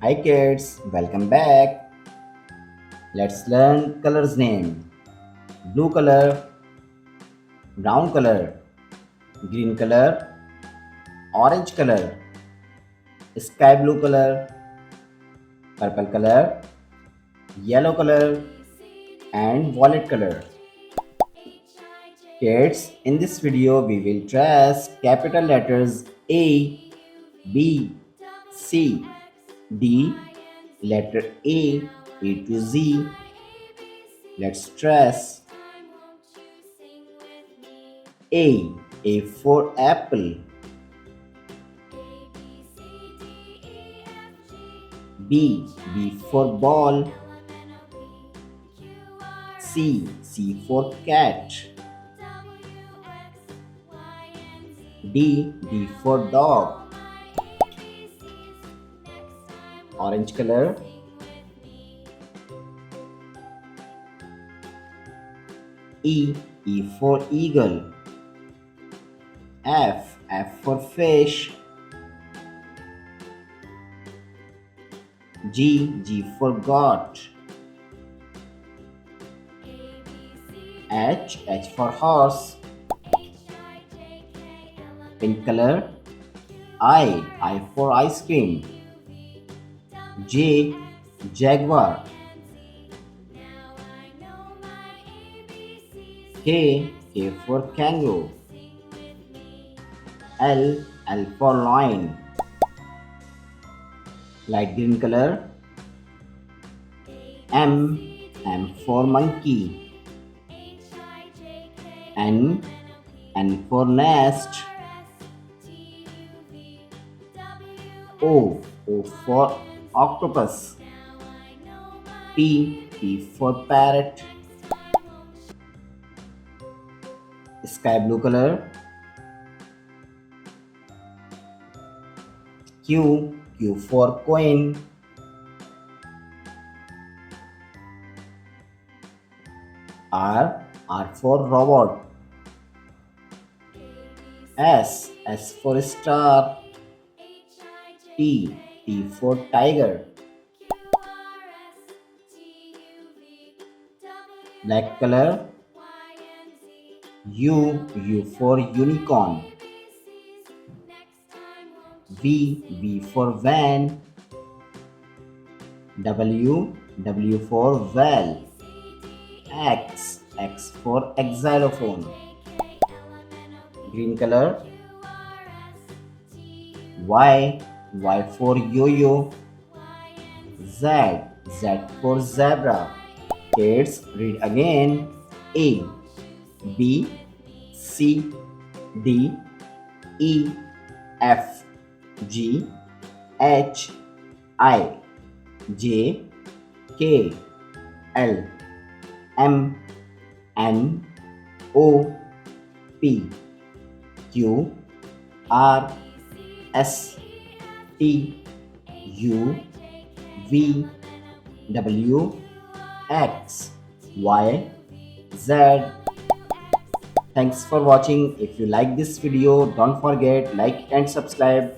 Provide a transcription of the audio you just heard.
Hi kids, welcome back. Let's learn colors name. Blue color, brown color, green color, orange color, sky blue color, purple color, yellow color and violet color. Kids, in this video we will trace capital letters A, B, C, D, letter A to Z. Let's trace A. A for apple. B. B for ball. C. C for cat. D. D for dog. Orange color. E. E for eagle. F. F for fish. G. G for goat. H. H for horse. Pink color. I. I for ice cream. J. Jaguar. K. K for kangaroo. L. L for lion. Light green color. M. M for monkey. N. N for nest. O. O for octopus. P. P for parrot. Sky blue color. Q. Q for coin. R. R for robot. S. S for star. T. T for tiger. Black color. U. U for unicorn. V. V for van. W. W for whale. X. X for xylophone. Green color. Y. Y for yo-yo. Z. Z for zebra. Kids, read again. A. B. C. D. E. F. G. H. I. J. K. L. M. N. O. P. Q. R. S. T. U. V. W. X. Y. Z. Thanks for watching. If you like this video, don't forget like and subscribe.